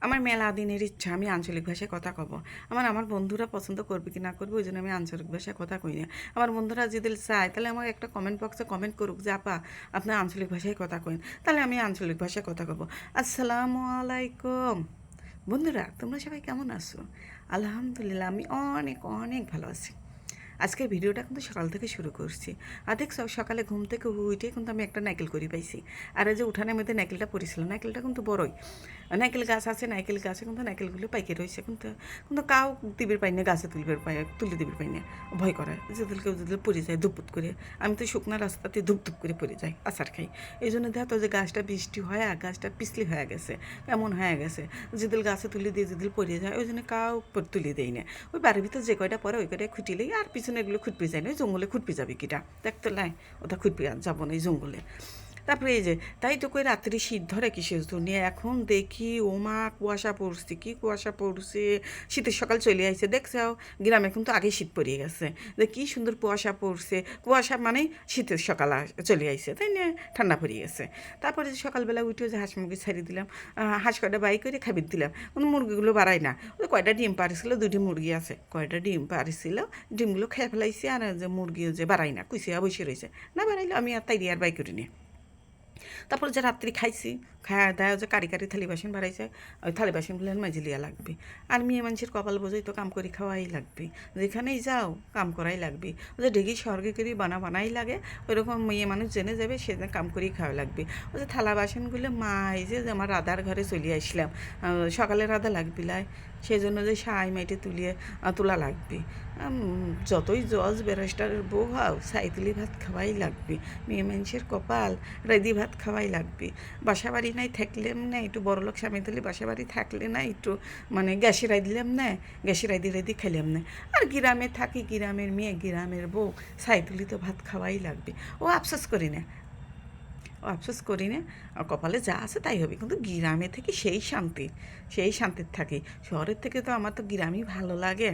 আমার মেলা দিনের ইচ্ছা আমি আঞ্চলিক ভাষায় কথা কব। আমার বন্ধুরা পছন্দ করবে কি না করবে ওই জন্য আমি আঞ্চলিক ভাষায় কথা কই না। আমার বন্ধুরা যদি চায় তাহলে আমাকে একটা কমেন্ট বক্সে কমেন্ট করুক যে আপা আপনার আঞ্চলিক ভাষায় কথা কইন, তাহলে আমি আঞ্চলিক ভাষায় কথা কব। আসসালামু আলাইকুম বন্ধুরা, তোমরা সবাই কেমন আছো? আলহামদুলিল্লাহ আমি অনেক অনেক ভালো আছি। আজকের ভিডিওটা কিন্তু সকাল থেকে শুরু করছি। আর দেখছো সকালে ঘুম থেকে উঠে কিন্তু আমি একটা নাইকেল করি পাইছি। আর এই যে উঠানের মধ্যে নাইকেলটা পড়েছিল, নাইকেলটা কিন্তু বড়ই নাইকেল গাছ আছে, নাইকেল গাছে কিন্তু নাইকেলগুলো পাইকে রয়েছে, কিন্তু কিন্তু কাউ দিবির পাই না, গাছে তুলে দিবির পাই না। ভয় করে যেদিন কেউ যদি পড়ে যায় ধুপুত করে। আমি তো শুকনা রাস্তাতে ধুপ ধুপ করে পড়ে যাই, আচার খাই। এই জন্য দেখো যে গাছটা বৃষ্টি হয় আর গাছটা পিছলি হয়ে গেছে, এমন হয়ে গেছে যেদিল গাছে তুলে দিয়ে যেদিল পড়ে যায় ওই জন্য কাউ তুলে দেয় না। ওই বাড়ির ভিতর যে কয়টা পরে ওই কয়টাই খুঁটিলেই, আর পিছনে এগুলো খুঁটপি যায় না, ওই জঙ্গলে খুঁটপি যাবে কিটা দেখতে লাই, ওটা খুঁটপি যাবো না এই জঙ্গলে। তারপরে এই যে তাই তো কই রাত্রি শীত ধরে কিসের জন্য এখন দেখি ওমা কুয়াশা পড়ছে, কি কুয়াশা পড়ছে, শীতের সকাল চলে আইছে দেখছাও। গ্রামে কিন্তু আগে শীত পড়ে গেছে, যে কি সুন্দর কুয়াশা পড়ছে, কুয়াশা মানে শীতের সকাল চলে আইছে তাই না, ঠান্ডা পড়ে গেছে। তারপরে সকালবেলা উঠে যে হাঁস মুরগি ছাড়িয়ে দিলাম, হাঁস কয়টা বাই করে খাবির দিলাম, কিন্তু মুরগিগুলো বাড়াই না। ওই কয়টা ডিম পারিছিল, দুটি মুরগি আছে, কয়টা ডিম পারিছিল, ডিমগুলো খেয়ে ফেলাইছে। আর যে মুরগিও যে বাড়াই না, কুইসিয়া বসে রয়েছে, না বাড়াইলে আমি আর তাই আর বাই করি নি। তারপরে যে রাত্রি খাইছি, খাওয়া দাওয়া যে কারি কারি থালি বাসন বাড়াইছে, ওই থালি বাসনগুলো মাজিলিয়া লাগবে। আর মেয়ে মানুষের কপাল বোঝাই তো কাম করে খাওয়াই লাগবে, যেখানেই যাও কাম করাই লাগবে। ওই যে ঢেকি স্বর্গে করি বানাই লাগে, ওইরকম মেয়ে মানুষ জেনে যাবে সেদিন কাম করেই খাওয়া লাগবে। ওই যে থালা বাসনগুলো মা এই যে আমার রাধার ঘরে চলে আসলাম, সকালে রাধা লাগবিলায়, সেই জন্য যে সাই মাইটে তোলা লাগবে। যতই জজ ব্যারিস্টারের বউ হও সাইতুলি ভাত খাওয়াই লাগবে। মেয়ে মানুষের কপাল রেদি ভাত খাওয়াই লাগবে। বাসা বাড়ি নাই থাকলাম না, একটু বড়লোক স্বামী তুলি বাসা বাড়ি থাকলে না একটু মানে গ্যাসে রাই দিলাম না, গ্যাসে রাই দিয়ে খাইলাম না। আর গ্রামে থাকি, গ্রামের মেয়ে গ্রামের বউ সাইতুলি তো ভাত খাওয়াই লাগবে। ও আফসোস করি না, ও আফসোস করি না, কপালে যা আছে তাই হবে। কিন্তু গ্রামে থেকে সেই শান্তি, সেই শান্তির থাকি। শহরের থেকে তো আমার তো গ্রামই ভালো লাগে।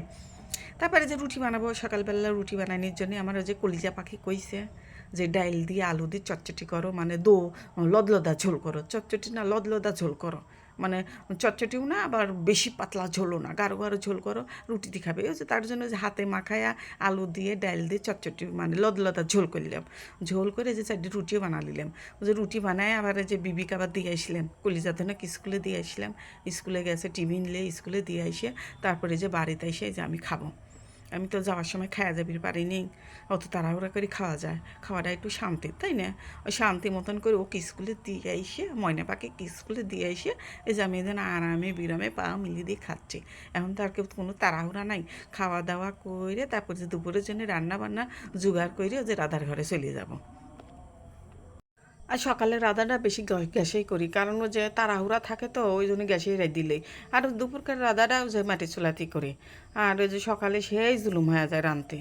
তারপরে যে রুটি বানাবো, সকালবেলা রুটি বানানোর জন্য আমার ওই যে কলিজা পাখি কইছে যে ডাইল দিয়ে আলু দিয়ে চটচটি করো, মানে লদলদা ঝোল করো, চটচটি না লদলদা ঝোল করো, মানে চটচটিও না আবার বেশি পাতলা ঝোলও না, গাঢ় গাঢ় ঝোল করো, রুটি দিয়ে খাবে। ওই যে তার জন্য যে হাতে মাখায়া আলু দিয়ে ডাইল দিয়ে চটচটি মানে লদলদা ঝোল করলাম, ঝোল করে যে চারটি রুটিও বানালিলাম। ওই যে রুটি বানায় আবার যে বিবিকে আবার দিয়ে আসলাম, কলিজা ধনে স্কুলে দিয়ে আসলাম, স্কুলে গেছে টিফিন নিয়ে স্কুলে দিয়ে আসে তারপরে যে বাড়িতে এসে যে আমি খাবো। আমি তো যাওয়ার সময় খাওয়া যাবি পারিনি, অত তাড়াহুড়া করে খাওয়া যায়, খাওয়াটা একটু শান্তির তাই না। ওই শান্তি মতন করে ওকে স্কুলে দিয়ে আইসে, ময়না পাখিকে স্কুলে দিয়ে আইসে এই যে আমি যেন আরামে বিরামে পা মিলিয়ে দিয়ে খাচ্ছি। এখন তো আর কেউ কোনো তাড়াহুড়া নাই, খাওয়া দাওয়া করে তারপর যে দুপুরের জন্য রান্না বান্না জোগাড় করে যে রাধার ঘরে চলে যাব। আর সকালে রাধাটা বেশি গ্যাসেই করি, কারণ ও যে তাড়াহুড়া থাকে তো ওই জন্য গ্যাসেই রাই দিলেই। আর দুপুরকার রাধাটাও যে মাটি চুলাতেই করি। আর ওই যে সকালে সেই জুলুম হয়ে যায় রাঁধতে।